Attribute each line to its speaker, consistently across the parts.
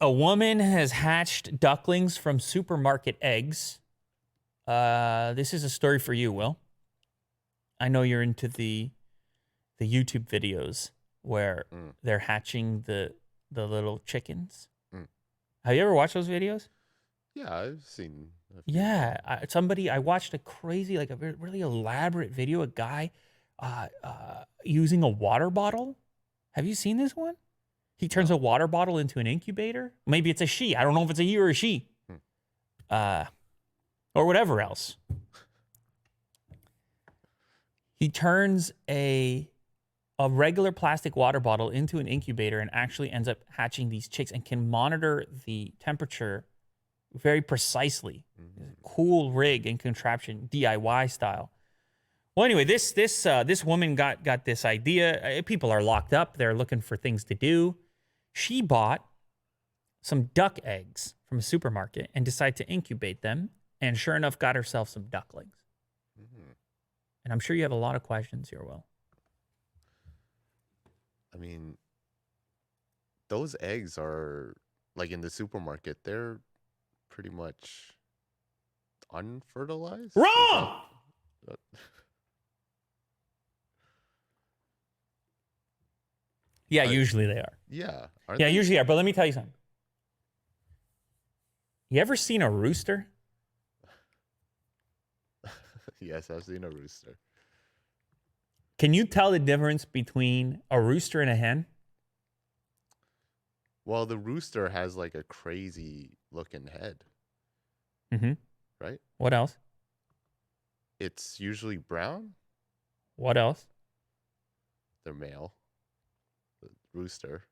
Speaker 1: A woman has hatched ducklings from supermarket eggs. This is a story for you, Will. I know you're into the YouTube videos where they're hatching the little chickens. Have you ever watched those videos?
Speaker 2: Yeah, I've seen.
Speaker 1: Yeah, I watched a crazy, like a really elaborate video. A guy using a water bottle. Have you seen this one? He turns a water bottle into an incubator. Maybe it's a she. I don't know if it's a he or a she. Or whatever else. He turns a regular plastic water bottle into an incubator and actually ends up hatching these chicks and can monitor the temperature very precisely. Cool rig and contraption, DIY style. Well, anyway, this woman got this idea. People are locked up. They're looking for things to do. She bought some duck eggs from a supermarket and decided to incubate them. And sure enough, got herself some ducklings. And I'm sure you have a lot of questions here, Will.
Speaker 2: I mean, those eggs are, like in the supermarket, they're pretty much unfertilized.
Speaker 1: Wrong! Yeah, usually they are.
Speaker 2: Yeah.
Speaker 1: Yeah, usually are. But let me tell you something. You ever seen a rooster?
Speaker 2: Yes, I've seen a rooster.
Speaker 1: Can you tell the difference between a rooster and a hen?
Speaker 2: Well, the rooster has like a crazy looking head. Right?
Speaker 1: What else?
Speaker 2: It's usually brown.
Speaker 1: What else?
Speaker 2: They're male. The rooster.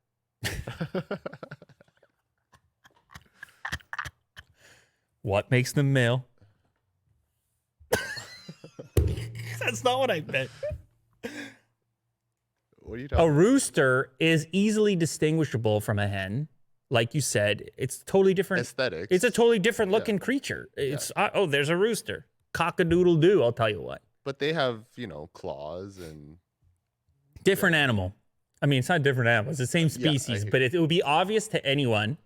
Speaker 1: What makes them male? That's not what I meant.
Speaker 2: What are you talking
Speaker 1: about? A rooster is easily distinguishable from a hen. Like you said, it's totally different.
Speaker 2: Aesthetics.
Speaker 1: It's a totally different looking creature. It's oh, there's a rooster. Cock-a-doodle-doo, I'll tell you what.
Speaker 2: But they have, claws and...
Speaker 1: Different animal. I mean, it's not a different animal. It's the same species, but it would be obvious to anyone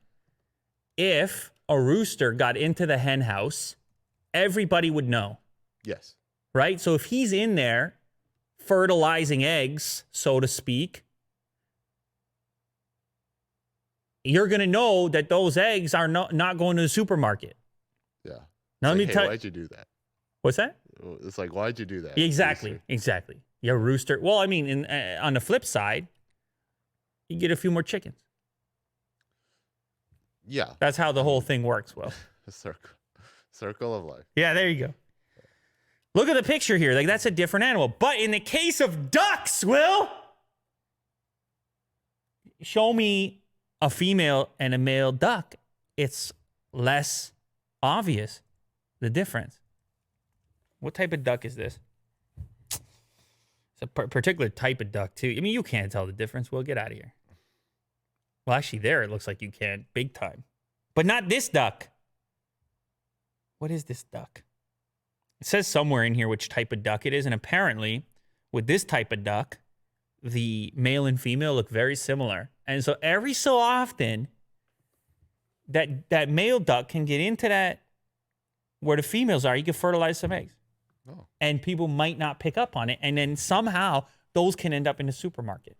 Speaker 1: if a rooster got into the hen house, everybody would know.
Speaker 2: Yes.
Speaker 1: Right? So if he's in there fertilizing eggs, so to speak, you're going to know that those eggs are not going to the supermarket.
Speaker 2: Yeah.
Speaker 1: Now, let me tell you.
Speaker 2: Why'd you do that?
Speaker 1: What's that?
Speaker 2: It's like, why'd you do that?
Speaker 1: Exactly.
Speaker 2: Rooster?
Speaker 1: Exactly. Yeah, rooster. Well, I mean, on the flip side, you get a few more chickens.
Speaker 2: Yeah.
Speaker 1: That's how the whole thing works, Will.
Speaker 2: Circle of life.
Speaker 1: Yeah, there you go. Look at the picture here. Like, that's a different animal. But in the case of ducks, Will, show me a female and a male duck. It's less obvious, the difference. What type of duck is this? It's a particular type of duck, too. I mean, you can't tell the difference. Will, get out of here. Well, actually, there it looks like you can, big time. But not this duck. What is this duck? It says somewhere in here which type of duck it is, and apparently, with this type of duck, the male and female look very similar. And so every so often, that male duck can get into that where the females are. You can fertilize some eggs.
Speaker 2: Oh.
Speaker 1: And people might not pick up on it, and then somehow those can end up in the supermarket.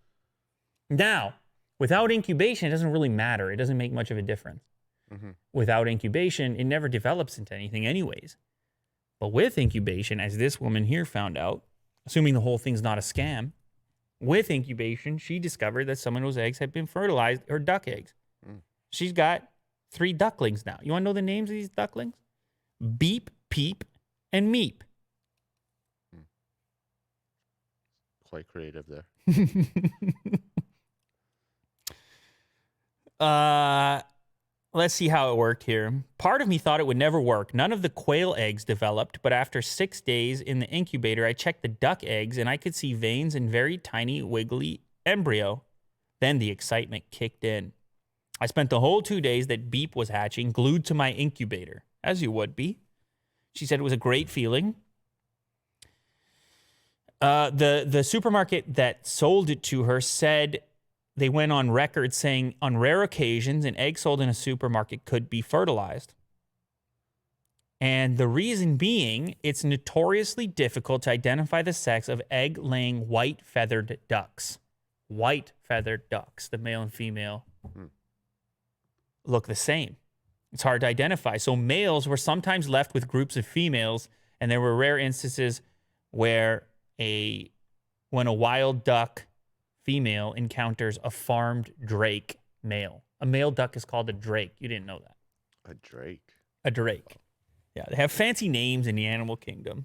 Speaker 1: Now, without incubation, it doesn't really matter. It doesn't make much of a difference. Without incubation, it never develops into anything anyways. But with incubation, as this woman here found out, assuming the whole thing's not a scam, with incubation, she discovered that some of those eggs had been fertilized, or duck eggs. She's got 3 ducklings now. You want to know the names of these ducklings? Beep, Peep, and Meep.
Speaker 2: Quite creative there.
Speaker 1: Let's see how it worked here. Part of me thought it would never work. None of the quail eggs developed, but after 6 days in the incubator, I checked the duck eggs and I could see veins and very tiny wiggly embryo. Then the excitement kicked in. I spent the whole 2 days that Beep was hatching glued to my incubator, as you would be. She said it was a great feeling. The supermarket that sold it to her said they went on record saying on rare occasions, an egg sold in a supermarket could be fertilized. And the reason being, it's notoriously difficult to identify the sex of egg-laying white-feathered ducks. White-feathered ducks, the male and female, look the same. It's hard to identify. So males were sometimes left with groups of females, and there were rare instances where when a wild duck female encounters a farmed drake male. A male duck is called a drake. You didn't know that.
Speaker 2: A drake.
Speaker 1: A drake. Yeah, they have fancy names in the animal kingdom.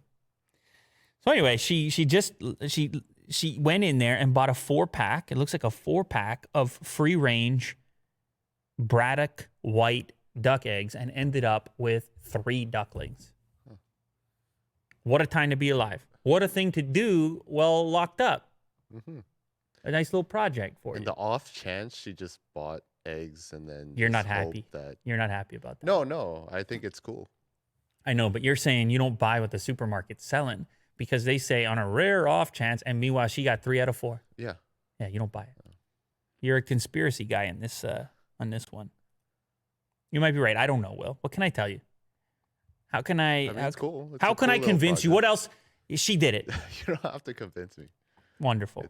Speaker 1: So anyway, she went in there and bought a 4-pack. It looks like a 4-pack of free-range Braddock white duck eggs and ended up with 3 ducklings. What a time to be alive. What a thing to do while locked up. A nice little project for
Speaker 2: In
Speaker 1: you.
Speaker 2: the off chance she just bought eggs and then
Speaker 1: You're not
Speaker 2: just hoped
Speaker 1: happy.
Speaker 2: that
Speaker 1: You're not happy about that.
Speaker 2: No, I think it's cool.
Speaker 1: I know, but you're saying you don't buy what the supermarket's selling because they say on a rare off chance, and meanwhile she got 3 out of 4.
Speaker 2: Yeah.
Speaker 1: Yeah, you don't buy it. You're a conspiracy guy in this on this one. You might be right. I don't know, Will. What can I tell you? How can I?
Speaker 2: I mean, it's cool. It's
Speaker 1: How
Speaker 2: a
Speaker 1: can
Speaker 2: cool
Speaker 1: I
Speaker 2: little
Speaker 1: convince you? What
Speaker 2: project.
Speaker 1: else? She did it.
Speaker 2: You don't have to convince me.
Speaker 1: Wonderful.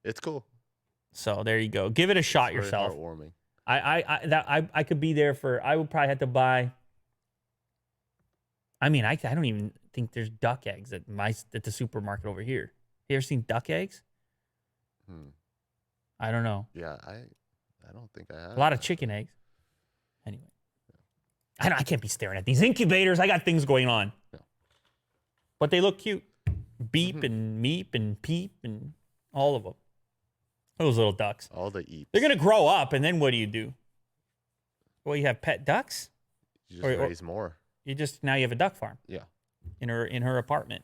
Speaker 2: It's cool.
Speaker 1: So there you go. Give it a shot
Speaker 2: Very
Speaker 1: yourself.
Speaker 2: heartwarming.
Speaker 1: I could be there for. I would probably have to buy. I mean, I don't even think there's duck eggs at the supermarket over here. You ever seen duck eggs? I don't know.
Speaker 2: Yeah, I don't think I have.
Speaker 1: A lot of chicken eggs. Anyway, I can't be staring at these incubators. I got things going on.
Speaker 2: Yeah.
Speaker 1: But they look cute. Beep and meep and peep and all of them. Those little ducks.
Speaker 2: All the eats.
Speaker 1: They're gonna grow up, and then what do? Well, you have pet ducks.
Speaker 2: You just raise more.
Speaker 1: Now you have a duck farm
Speaker 2: Yeah.
Speaker 1: in her apartment.